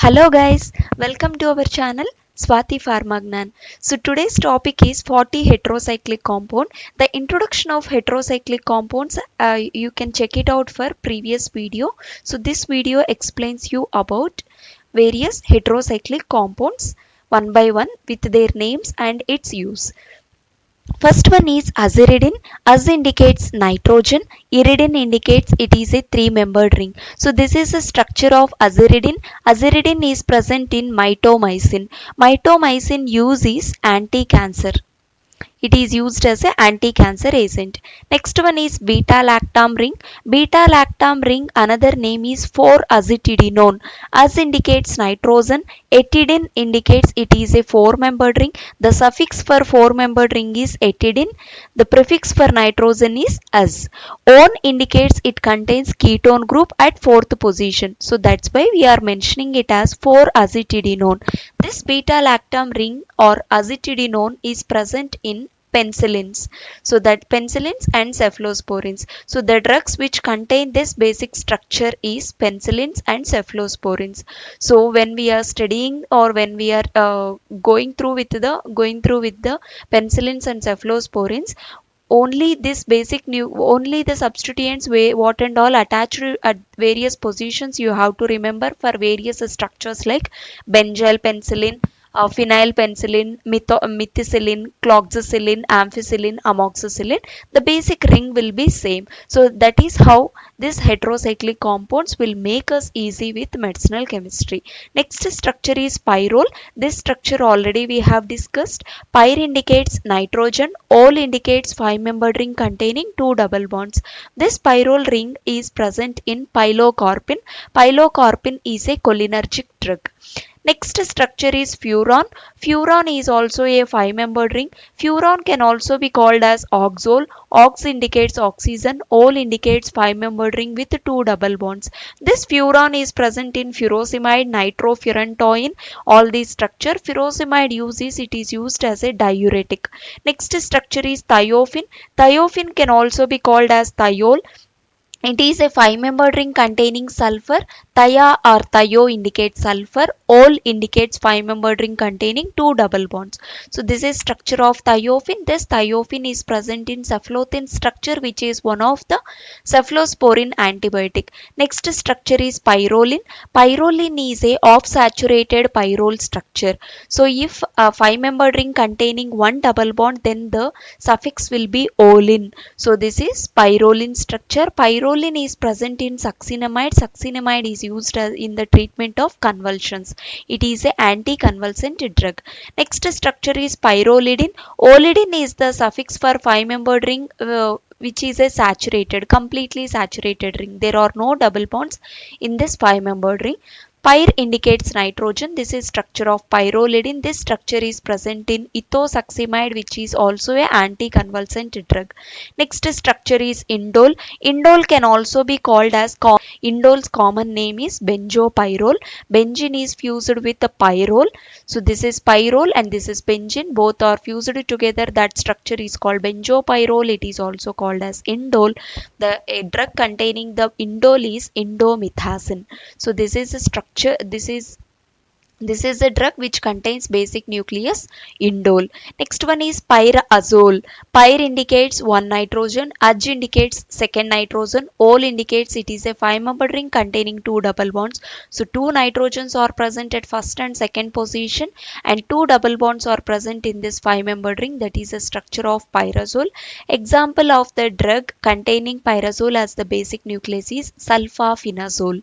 Hello guys, welcome to our channel Swati Pharmagnan. So today's topic is 40 heterocyclic compound. The introduction of heterocyclic compounds, you can check it out for previous video. So this video explains you about various heterocyclic compounds one by one with their names and its use. First one is aziridine. Az indicates nitrogen. Iridine indicates it is a three-membered ring. So this is the structure of aziridine. Aziridine is present in mitomycin. Mitomycin use is anti-cancer. It is used as an anti-cancer agent. Next one is beta-lactam ring. Beta-lactam ring, another name is 4-azitidinone. Az indicates nitrogen. Etidine indicates it is a four-membered ring. The suffix for four-membered ring is etidine. The prefix for nitrogen is az. On indicates it contains ketone group at fourth position. So that's why we are mentioning it as 4-azitidinone. This beta-lactam ring or azitidinone is present in penicillins. So that penicillins and cephalosporins. So the drugs which contain this basic structure is penicillins and cephalosporins. So when we are studying or when we are going through with the penicillins and cephalosporins, only the substituents what and all attached at various positions you have to remember for various structures like benzyl penicillin, phenyl penicillin, methicillin, cloxacillin, ampicillin, amoxicillin. The basic ring will be same. So that is how this heterocyclic compounds will make us easy with medicinal chemistry. Next structure is pyrrole. This structure already we have discussed. Pyr indicates nitrogen. Ol indicates five-membered ring containing two double bonds. This pyrrole ring is present in pilocarpine. Pilocarpine is a cholinergic drug. Next structure is furan. Furan is also a five-membered ring. Furan can also be called as oxole. Ox indicates oxygen. Ol indicates five-membered ring with two double bonds. This furan is present in furosemide, nitrofurantoin, all these structure. Furosemide uses it is used as a diuretic. Next structure is thiophene. Thiophene can also be called as thiol. It is a five-membered ring containing sulfur. Thia or thio indicates sulfur. Ol indicates five-membered ring containing two double bonds. So this is structure of thiophene. This thiophene is present in cephalothin structure, which is one of the cephalosporin antibiotic. Next structure is pyrroline. Pyrroline is a off-saturated pyrrole structure. So if a five-membered ring containing one double bond, then the suffix will be olin. So this is pyrroline structure. Pyrroline is present in succinimide. Succinimide is used in the treatment of convulsions. It is an anti-convulsant drug. Next structure is pyrrolidine. Olidine is the suffix for five-membered ring, which is a completely saturated ring. There are no double bonds in this five-membered ring. Pyr indicates nitrogen. This is structure of pyrrolidine. This structure is present in ethosuximide, which is also a anticonvulsant drug. Next structure is indole. Indole can also be called as indole's common name is benzopyrrole. Benzene is fused with the pyrrole. So this is pyrrole and this is benzene. Both are fused together. That structure is called benzopyrrole. It is also called as indole. The drug containing the indole is indomethacin. So this is a structure. This is a drug which contains basic nucleus indole. Next one is pyrazole. Pyr indicates one nitrogen. Az indicates second nitrogen. Ol indicates it is a five-membered ring containing two double bonds. So two nitrogens are present at first and second position, and two double bonds are present in this five-membered ring. That is a structure of pyrazole. Example of the drug containing pyrazole as the basic nucleus is sulfafenazole.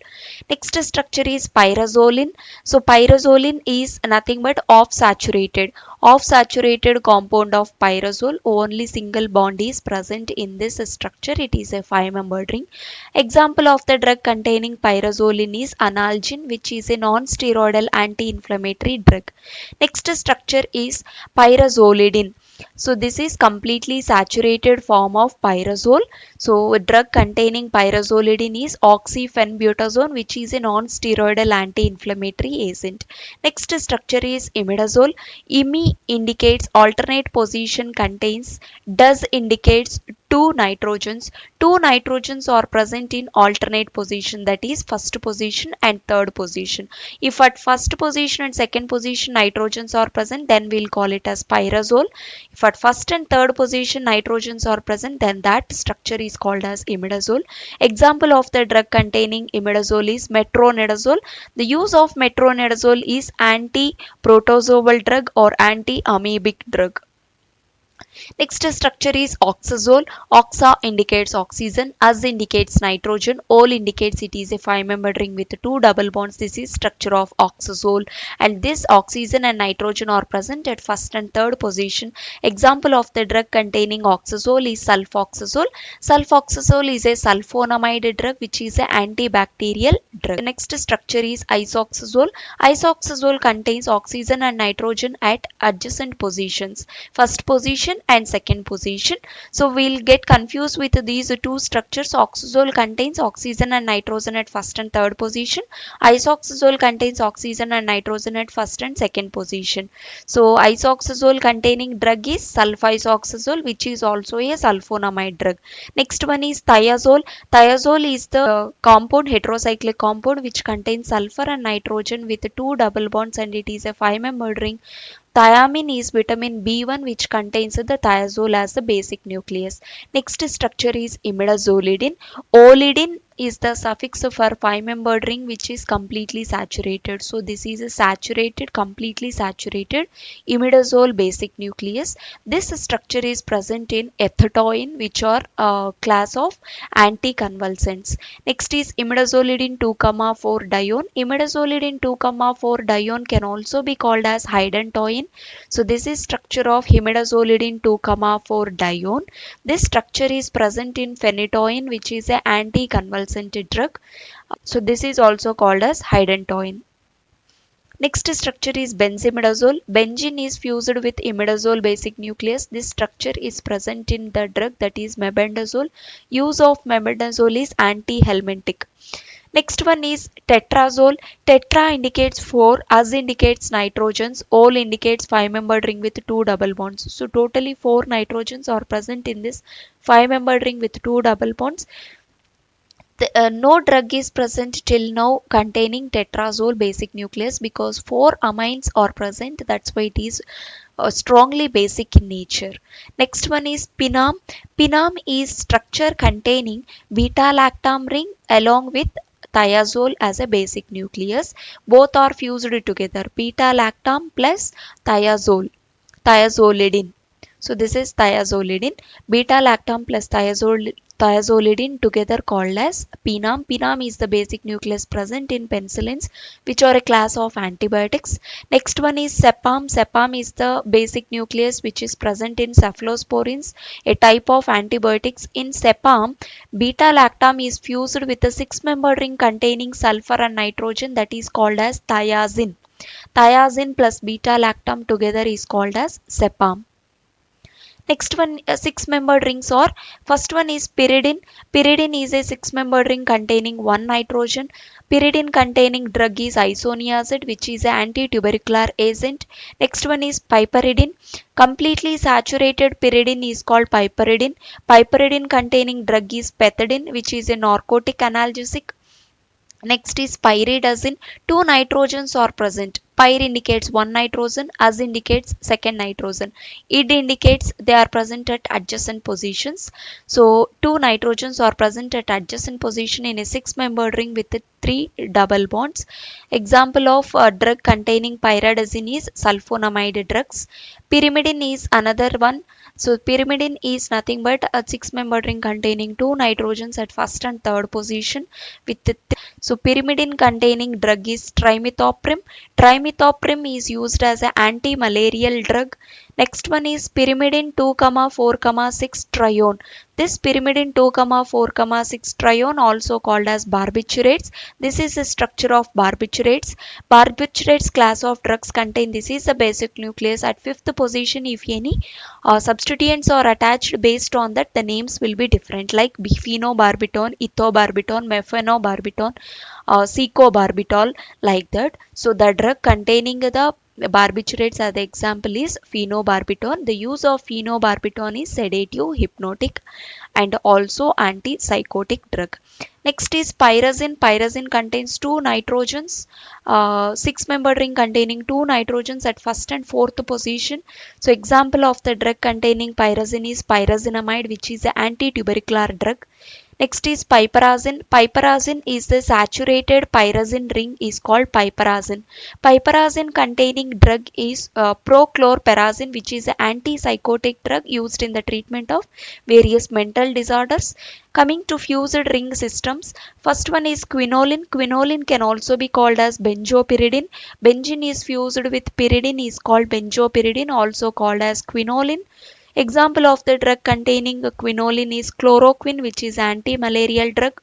Next structure is pyrazolin. So pyrazolin is nothing but off-saturated compound of pyrazole. Only single bond is present in this structure. It is a five-membered ring. Example of the drug containing pyrazolin is analgin, which is a non-steroidal anti-inflammatory drug. Next structure is pyrazolidine. So this is completely saturated form of pyrazole. So a drug containing pyrazolidine is oxyphenbutazone, which is a non-steroidal anti-inflammatory agent. Next structure is imidazole. Imi indicates alternate position contains, does indicates two nitrogens. Two nitrogens are present in alternate position, that is first position and third position. If at first position and second position nitrogens are present, then we'll call it as pyrazole. If at first and third position nitrogens are present, then that structure is called as imidazole. Example of the drug containing imidazole is metronidazole. The use of metronidazole is anti-protozoal drug or anti-amoebic drug. Next structure is oxazole. Oxa indicates oxygen, Az indicates nitrogen, Ol indicates it is a 5-member ring with 2 double bonds. This is structure of oxazole, and this oxygen and nitrogen are present at first and third position. Example of the drug containing oxazole is sulfoxazole. Sulfoxazole is a sulfonamide drug which is an antibacterial drug. The next structure is isoxazole. Isoxazole contains oxygen and nitrogen at adjacent positions, first position and second position. So we'll get confused with these two structures. Oxazole contains oxygen and nitrogen at first and third position. Isoxazole contains oxygen and nitrogen at first and second position. So isoxazole containing drug is sulfisoxazole, which is also a sulfonamide drug. Next one is thiazole. Thiazole is the compound, heterocyclic compound, which contains sulfur and nitrogen with two double bonds, and it is a 5-member ring. Thiamine is vitamin B1 which contains the thiazole as the basic nucleus. Next structure is imidazolidine. Olidine is the suffix for 5-membered ring which is completely saturated. So this is a saturated, completely saturated imidazole basic nucleus. This structure is present in ethetoine, which are a class of anticonvulsants. Next is imidazolidine 2,4 dione. Imidazolidine 2,4 dione can also be called as hydantoin. So this is structure of imidazolidine 2,4 dione. This structure is present in phenytoin, which is an anticonvulsant drug. So this is also called as hydantoin. Next structure is benzimidazole. Benzene is fused with imidazole basic nucleus. This structure is present in the drug, that is mebendazole. Use of mebendazole is anti-helmintic. Next one is tetrazole. Tetra indicates 4, Az indicates nitrogens, Ol indicates 5-membered ring with 2 double bonds. So totally 4 nitrogens are present in this 5-membered ring with 2 double bonds. No drug is present till now containing tetrazole basic nucleus because 4 amines are present. That's why it is strongly basic in nature. Next one is pinam. Pinam is structure containing beta-lactam ring along with thiazole as a basic nucleus. Both are fused together. Beta-lactam plus thiazole, thiazolidine. So this is thiazolidine. Beta-lactam plus thiazolidine together called as pinam. Pinam is the basic nucleus present in penicillins, which are a class of antibiotics. Next one is sepam. Sepam is the basic nucleus which is present in cephalosporins, a type of antibiotics. In sepam, beta-lactam is fused with a 6-membered ring containing sulfur and nitrogen, that is called as thiazine. Thiazine plus beta-lactam together is called as sepam. Next one, 6-membered rings are, first one is pyridine. Pyridine is a 6-membered ring containing 1 nitrogen. Pyridine containing drug is isoniazid, which is an anti-tubercular agent. Next one is piperidine. Completely saturated pyridine is called piperidine. Piperidine containing drug is pethidine, which is a narcotic analgesic. Next is pyridazine. 2 nitrogens are present. Pyr indicates 1 nitrogen, Az indicates second nitrogen. Id indicates they are present at adjacent positions. So 2 nitrogens are present at adjacent position in a 6-membered ring with 3 double bonds. Example of a drug containing pyridazine is sulfonamide drugs. Pyrimidine is another one. So pyrimidine is nothing but a 6-membered ring containing 2 nitrogens at first and third position with so pyrimidine containing drug is trimethoprim. Trimethoprim is used as an anti-malarial drug. Next one is pyrimidine 2,4,6 trione. This pyrimidine 2,4,6 trione also called as barbiturates. This is the structure of barbiturates. Barbiturates class of drugs contain, this is the basic nucleus. At 5th position, if any substituents are attached, based on that the names will be different, like phenobarbital, ethobarbitol, mefenobarbital. secobarbital, like that. So the drug containing the barbiturates as the example is phenobarbital. The use of phenobarbital is sedative, hypnotic, and also antipsychotic drug. Next is pyrazine. Pyrazine contains two nitrogens, six-membered ring containing two nitrogens at first and fourth position. So example of the drug containing pyrazine is pyrazinamide, which is an anti-tubercular drug. Next is piperazine. Piperazine is the saturated pyrazine ring is called piperazine. Piperazine containing drug is prochlorperazine, which is an antipsychotic drug used in the treatment of various mental disorders. Coming to fused ring systems, first one is quinoline. Quinoline can also be called as benzopyridine. Benzene is fused with pyridine is called benzopyridine, also called as quinoline. Example of the drug containing quinoline is chloroquine, which is anti-malarial drug.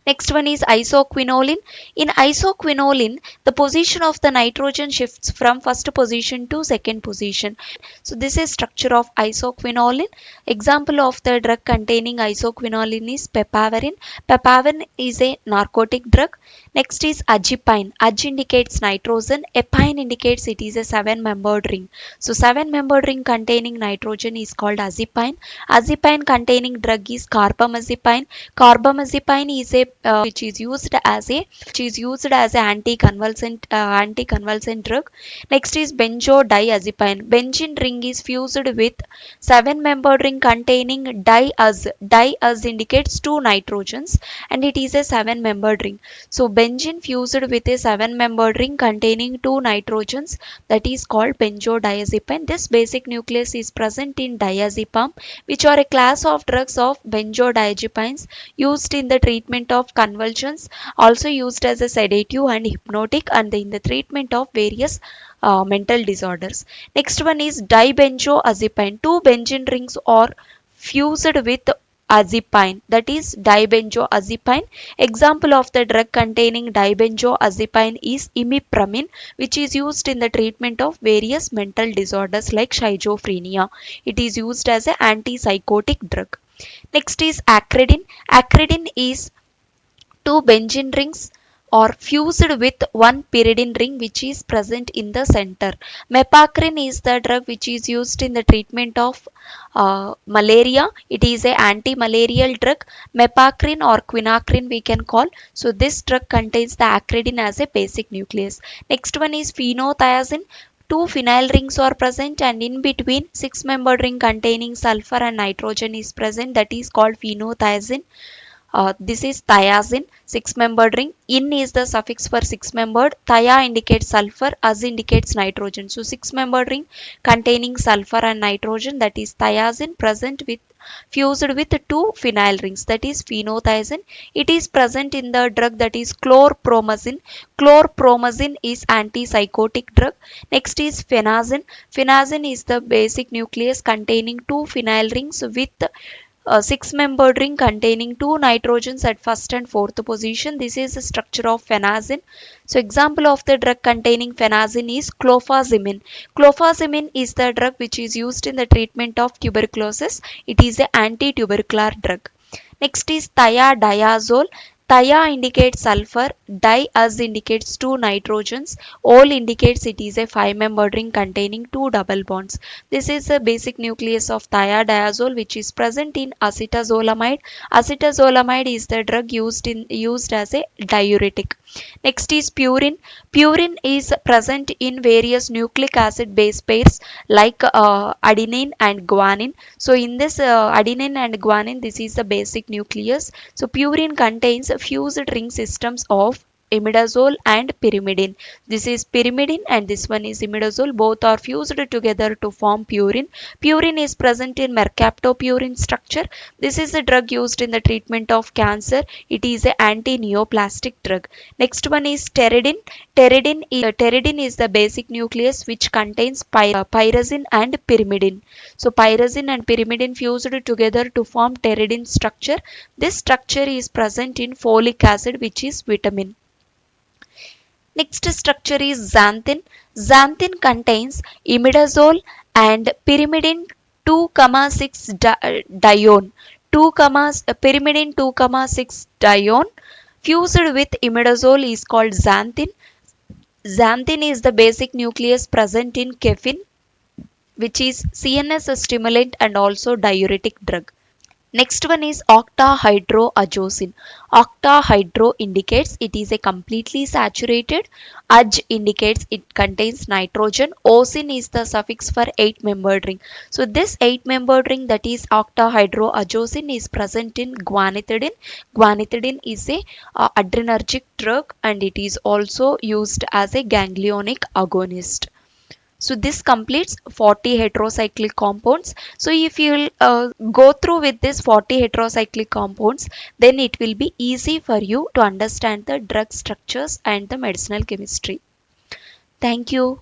Next one is isoquinoline. In isoquinoline, the position of the nitrogen shifts from first position to second position. So this is structure of isoquinoline. Example of the drug containing isoquinoline is papaverine. Papaverine is a narcotic drug. Next is agipine. Ag indicates nitrogen. Epine indicates it is a seven-membered ring. So seven-membered ring containing nitrogen is called azipine. Azipine containing drug is carbamazepine. Carbamazepine is a which is used as an anticonvulsant drug. Next is benzodiazepine. Benzene ring is fused with seven-membered ring containing diaz. Diaz indicates two nitrogens and it is a seven-membered ring. So benzene fused with a seven-membered ring containing two nitrogens, that is called benzodiazepine. This basic nucleus is present in diazepam, which are a class of drugs of benzodiazepines used in the treatment of convulsions, also used as a sedative and hypnotic, and in the treatment of various mental disorders. Next one is dibenzoazepine. Two benzene rings are fused with azepine, that is dibenzoazepine. Example of the drug containing dibenzoazepine is imipramine, which is used in the treatment of various mental disorders like schizophrenia. It is used as an antipsychotic drug. Next is acridin. Acridin is two benzene rings are fused with one pyridine ring which is present in the center. Mepacrin is the drug which is used in the treatment of malaria. It is a anti-malarial drug. Mepacrin or quinacrin we can call. So this drug contains the acridin as a basic nucleus. Next one is phenothiazine. Two phenyl rings are present and in between six-membered ring containing sulfur and nitrogen is present, that is called phenothiazine. This is thiazine, six-membered ring. In is the suffix for six-membered. Thia indicates sulfur, az indicates nitrogen. So six-membered ring containing sulfur and nitrogen, that is thiazine, present with fused with two phenyl rings, that is phenothiazine. It is present in the drug that is chlorpromazine. Chlorpromazine is antipsychotic drug. Next is phenazine. Phenazine is the basic nucleus containing two phenyl rings with a six-membered ring containing two nitrogens at first and fourth position. This is the structure of phenazine. So example of the drug containing phenazine is clofazimine. Clofazimine is the drug which is used in the treatment of tuberculosis. It is an anti-tubercular drug. Next is thiadiazole. Thia indicates sulfur, diaz indicates two nitrogens, ol indicates it is a five-membered ring containing two double bonds. This is the basic nucleus of thiadiazole which is present in acetazolamide. Acetazolamide is the drug used as a diuretic. Next is purine. Purine is present in various nucleic acid base pairs like adenine and guanine. So in this adenine and guanine, this is the basic nucleus. So purine contains fused ring systems of imidazole and pyrimidine. This is pyrimidine and this one is imidazole. Both are fused together to form purine. Purine is present in mercaptopurine structure. This is the drug used in the treatment of cancer. It is an anti-neoplastic drug. Next one is pteridine. Pteridine is the basic nucleus which contains pyrazine and pyrimidine. So pyrazine and pyrimidine fused together to form pteridine structure. This structure is present in folic acid, which is vitamin. Next structure is xanthin. Xanthin contains imidazole and pyrimidine 2,6 dione. Pyrimidine 2,6 dione Fused with imidazole is called xanthin. Xanthin is the basic nucleus present in caffeine, which is CNS stimulant and also diuretic drug. Next one is octahydroazosin. Octahydro indicates it is a completely saturated. Ag indicates it contains nitrogen. Osin is the suffix for 8-membered ring. So this 8-membered ring, that is octahydroazosin, is present in guanethidine. Guanethidine is a adrenergic drug and it is also used as a ganglionic agonist. So this completes 40 heterocyclic compounds. So if you will go through with this 40 heterocyclic compounds, then it will be easy for you to understand the drug structures and the medicinal chemistry. Thank you.